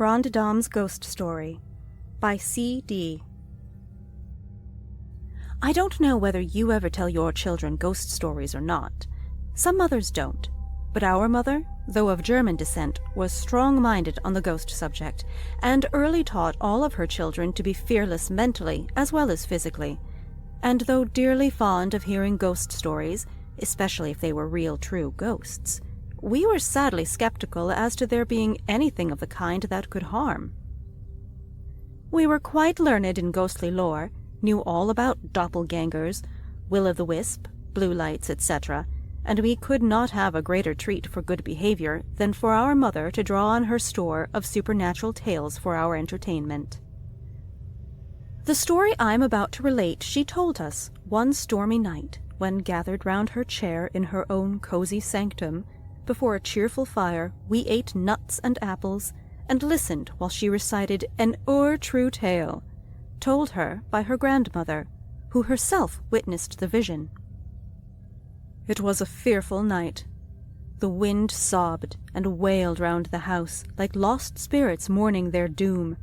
Grande Dame's Ghost Story by C.D. I don't know whether you ever tell your children ghost stories or not. Some mothers don't, but our mother, though of German descent, was strong-minded on the ghost subject, and early taught all of her children to be fearless mentally as well as physically. And though dearly fond of hearing ghost stories, especially if they were real true ghosts, we were sadly skeptical as to there being anything of the kind that could harm. We were quite learned in ghostly lore, knew all about doppelgangers, will-o'-the-wisp, blue lights, etc., and we could not have a greater treat for good behavior than for our mother to draw on her store of supernatural tales for our entertainment. The story I'm about to relate she told us one stormy night when, gathered round her chair in her own cozy sanctum, before a cheerful fire, we ate nuts and apples, and listened while she recited an true tale, told her by her grandmother, who herself witnessed the vision. It was a fearful night. The wind sobbed and wailed round the house like lost spirits mourning their doom.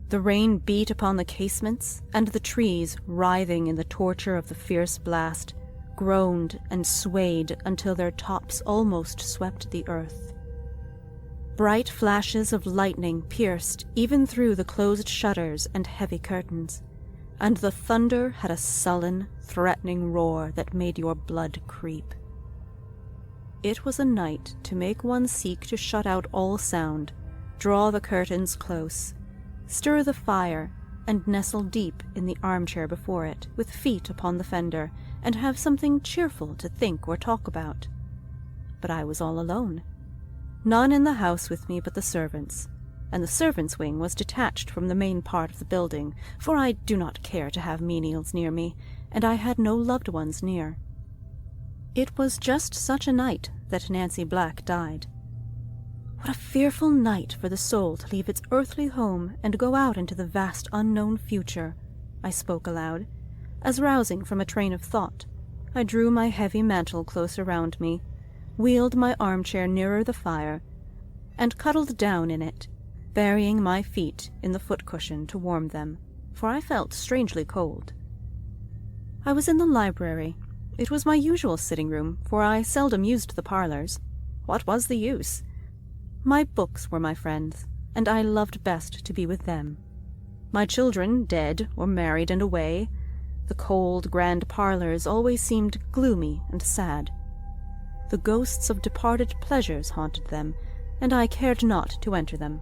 The rain beat upon the casements, and the trees, writhing in the torture of the fierce blast, groaned and swayed until their tops almost swept the earth. Bright flashes of lightning pierced even through the closed shutters and heavy curtains, and the thunder had a sullen, threatening roar that made your blood creep. It was a night to make one seek to shut out all sound, draw the curtains close, stir the fire, and nestle deep in the armchair before it, with feet upon the fender, and have something cheerful to think or talk about. But I was all alone. None in the house with me but the servants, and the servants' wing was detached from the main part of the building, for I do not care to have menials near me, and I had no loved ones near. It was just such a night that Nancy Black died. What a fearful night for the soul to leave its earthly home and go out into the vast unknown future, I spoke aloud, as rousing from a train of thought, I drew my heavy mantle closer round me, wheeled my armchair nearer the fire, and cuddled down in it, burying my feet in the foot-cushion to warm them, for I felt strangely cold. I was in the library. It was my usual sitting room, for I seldom used the parlours. What was the use? My books were my friends, and I loved best to be with them. My children dead or married and away, the cold, grand parlours always seemed gloomy and sad. The ghosts of departed pleasures haunted them, and I cared not to enter them.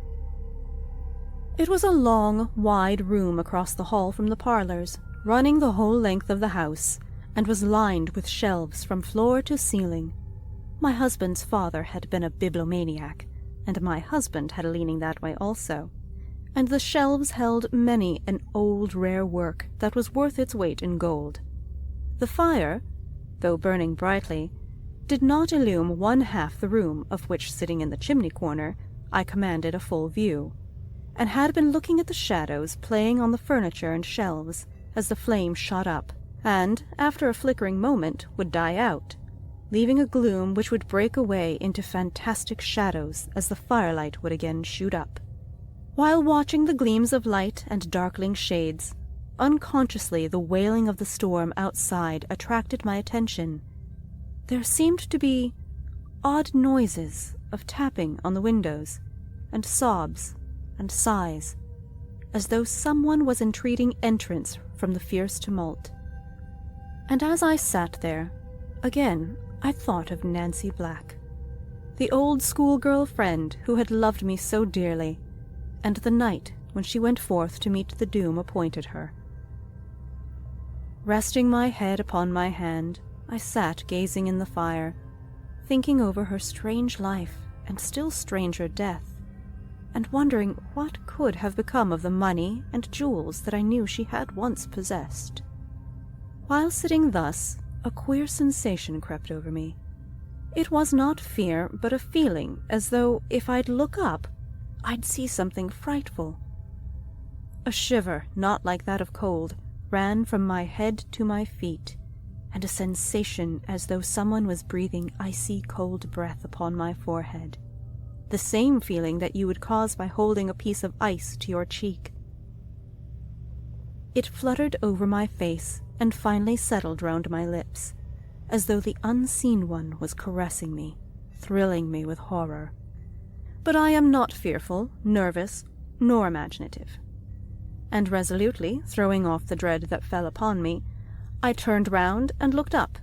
It was a long, wide room across the hall from the parlours, running the whole length of the house, and was lined with shelves from floor to ceiling. My husband's father had been a bibliomaniac, and my husband had a leaning that way also, and the shelves held many an old rare work that was worth its weight in gold. The fire, though burning brightly, did not illume one half the room of which, sitting in the chimney corner, I commanded a full view, and had been looking at the shadows playing on the furniture and shelves as the flame shot up, and, after a flickering moment, would die out, leaving a gloom which would break away into fantastic shadows as the firelight would again shoot up. While watching the gleams of light and darkling shades, unconsciously the wailing of the storm outside attracted my attention. There seemed to be odd noises of tapping on the windows, and sobs and sighs, as though someone was entreating entrance from the fierce tumult. And as I sat there, again I thought of Nancy Black, the old schoolgirl friend who had loved me so dearly, and the night when she went forth to meet the doom appointed her. Resting my head upon my hand, I sat gazing in the fire, thinking over her strange life and still stranger death, and wondering what could have become of the money and jewels that I knew she had once possessed. While sitting thus, a queer sensation crept over me. It was not fear, but a feeling as though, if I'd look up, I'd see something frightful. A shiver, not like that of cold, ran from my head to my feet, and a sensation as though someone was breathing icy cold breath upon my forehead. the same feeling that you would cause by holding a piece of ice to your cheek. It fluttered over my face and finally settled round my lips, as though the unseen one was caressing me, thrilling me with horror. But I am not fearful, nervous, nor imaginative. And resolutely throwing off the dread that fell upon me, I turned round and looked up,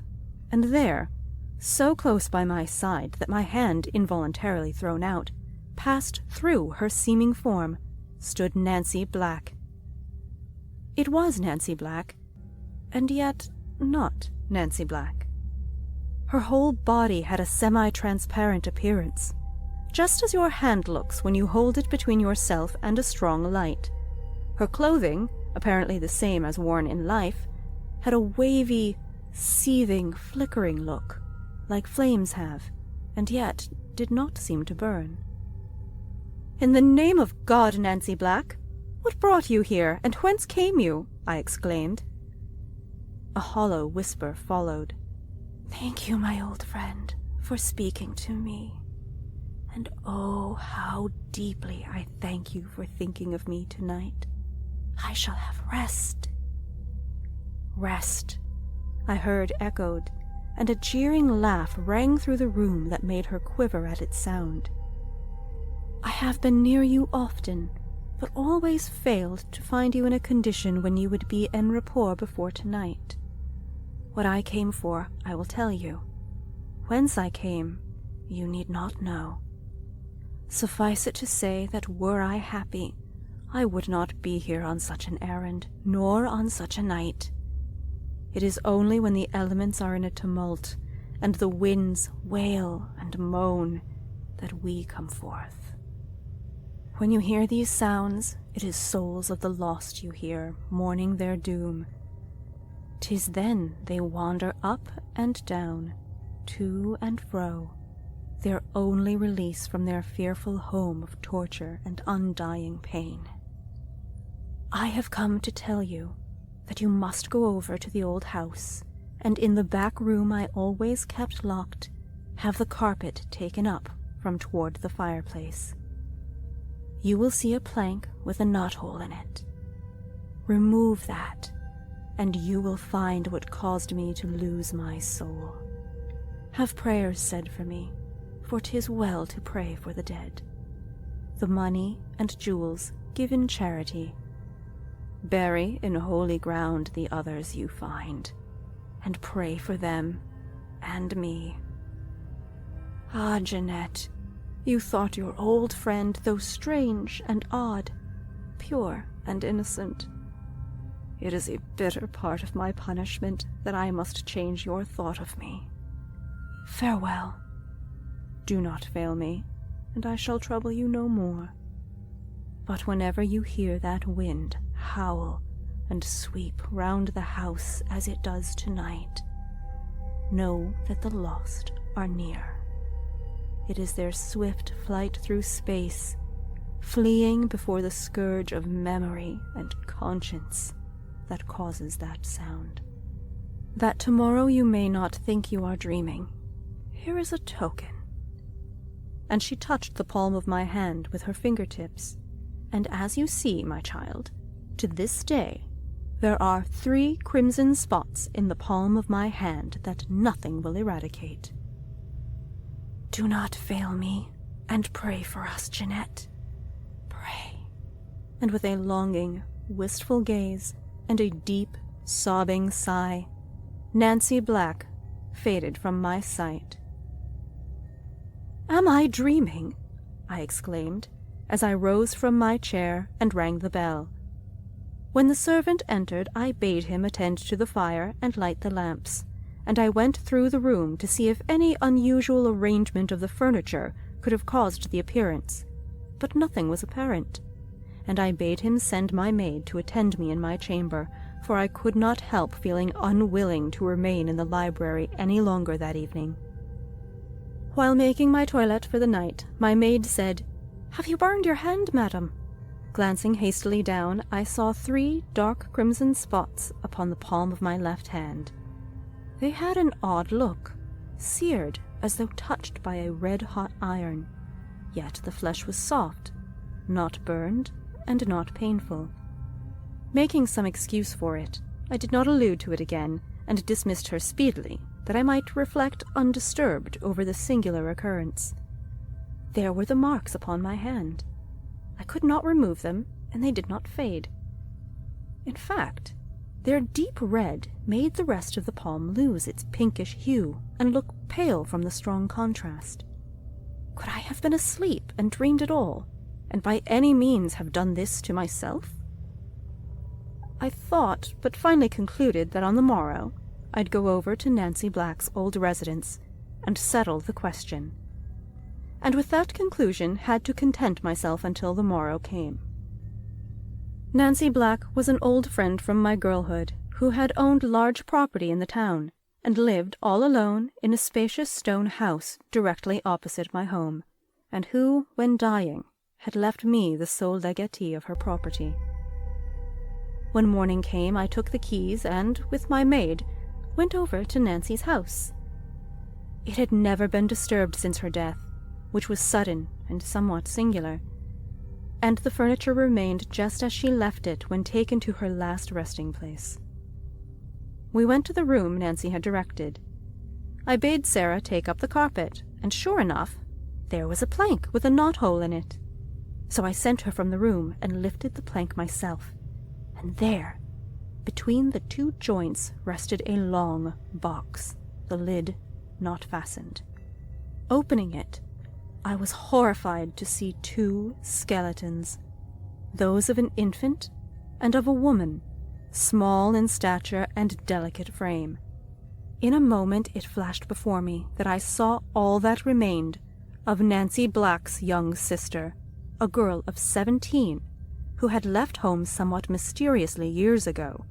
and there, so close by my side that my hand, involuntarily thrown out, passed through her seeming form, stood Nancy Black. It was Nancy Black, and yet not Nancy Black. Her whole body had a semi-transparent appearance, just as your hand looks when you hold it between yourself and a strong light. Her clothing, apparently the same as worn in life, had a wavy, seething, flickering look, like flames have, and yet did not seem to burn. "In the name of God, Nancy Black, what brought you here, and whence came you?" I exclaimed. A hollow whisper followed. "Thank you, my old friend, for speaking to me. And oh, how deeply I thank you for thinking of me tonight. I shall have rest." "Rest," I heard echoed, and a jeering laugh rang through the room that made her quiver at its sound. "I have been near you often, but always failed to find you in a condition when you would be en rapport before tonight. What I came for, I will tell you. Whence I came, you need not know. Suffice it to say that were I happy, I would not be here on such an errand, nor on such a night. It is only when the elements are in a tumult, and the winds wail and moan, that we come forth. When you hear these sounds, it is souls of the lost you hear, mourning their doom. 'Tis then they wander up and down, to and fro, their only release from their fearful home of torture and undying pain. I have come to tell you that you must go over to the old house, and in the back room I always kept locked, have the carpet taken up from toward the fireplace. You will see a plank with a knothole in it. Remove that, and you will find what caused me to lose my soul. Have prayers said for me, for 'tis well to pray for the dead. The money and jewels give in charity. Bury in holy ground the others you find, and pray for them and me. Ah, Jeanette, you thought your old friend, though strange and odd, pure and innocent. It is a bitter part of my punishment that I must change your thought of me. Farewell. Do not fail me, and I shall trouble you no more. But whenever you hear that wind howl and sweep round the house as it does tonight, know that the lost are near. It is their swift flight through space, fleeing before the scourge of memory and conscience, that causes that sound. That tomorrow you may not think you are dreaming, here is a token." And she touched the palm of my hand with her fingertips. "And as you see, my child, to this day, there are 3 crimson spots in the palm of my hand that nothing will eradicate. Do not fail me, and pray for us, Jeanette. Pray." And with a longing, wistful gaze and a deep, sobbing sigh, Nancy Black faded from my sight. "Am I dreaming?" I exclaimed, as I rose from my chair and rang the bell. When the servant entered, I bade him attend to the fire and light the lamps, and I went through the room to see if any unusual arrangement of the furniture could have caused the appearance, but nothing was apparent, and I bade him send my maid to attend me in my chamber, for I could not help feeling unwilling to remain in the library any longer that evening. While making my toilette for the night, my maid said, "Have you burned your hand, madam?" Glancing hastily down, I saw 3 dark crimson spots upon the palm of my left hand. They had an odd look, seared as though touched by a red-hot iron, yet the flesh was soft, not burned, and not painful. Making some excuse for it, I did not allude to it again, and dismissed her speedily, that I might reflect undisturbed over the singular occurrence. There were the marks upon my hand. I could not remove them, and they did not fade. In fact, their deep red made the rest of the palm lose its pinkish hue and look pale from the strong contrast. Could I have been asleep and dreamed it all, and by any means have done this to myself? I thought, but finally concluded that on the morrow I'd go over to Nancy Black's old residence and settle the question, and with that conclusion had to content myself until the morrow came. Nancy Black was an old friend from my girlhood who had owned large property in the town and lived all alone in a spacious stone house directly opposite my home, and who, when dying, had left me the sole legatee of her property. When morning came, I took the keys and, with my maid, went over to Nancy's house. It had never been disturbed since her death, which was sudden and somewhat singular, and the furniture remained just as she left it when taken to her last resting place. We went to the room Nancy had directed. I bade Sarah take up the carpet, and sure enough, there was a plank with a knot-hole in it. So I sent her from the room and lifted the plank myself, and there, between the two joints, rested a long box, the lid not fastened. Opening it, I was horrified to see two skeletons, those of an infant and of a woman, small in stature and delicate frame. In a moment it flashed before me that I saw all that remained of Nancy Black's young sister, a girl of 17, who had left home somewhat mysteriously years ago,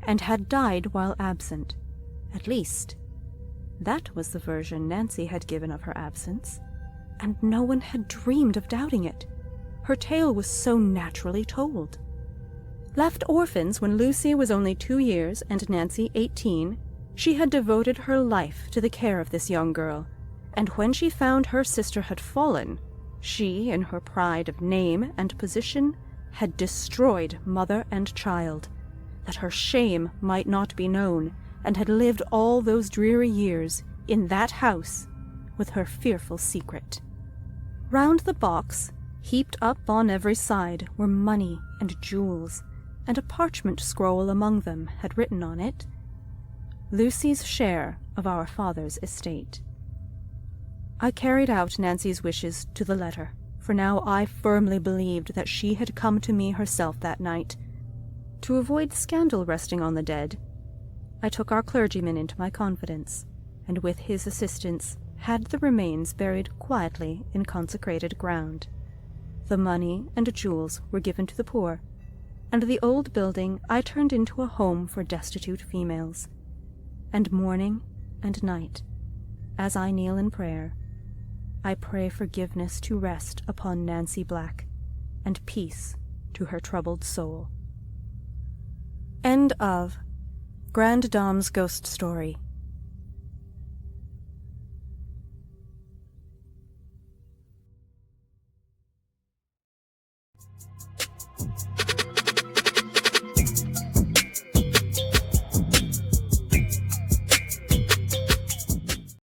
and had died while absent. At least, that was the version Nancy had given of her absence, and no one had dreamed of doubting it. Her tale was so naturally told. Left orphans when Lucy was only 2 years and Nancy 18, she had devoted her life to the care of this young girl, and when she found her sister had fallen, she, in her pride of name and position, had destroyed mother and child, that her shame might not be known, and had lived all those dreary years in that house with her fearful secret. Round the box, heaped up on every side, were money and jewels, and a parchment scroll among them had written on it, "Lucy's share of our father's estate." I carried out Nancy's wishes to the letter, for now I firmly believed that she had come to me herself that night. To avoid scandal resting on the dead, I took our clergyman into my confidence, and with his assistance had the remains buried quietly in consecrated ground. The money and jewels were given to the poor, and the old building I turned into a home for destitute females. And morning and night, as I kneel in prayer, I pray forgiveness to rest upon Nancy Black, and peace to her troubled soul. End of Grand Dame's Ghost Story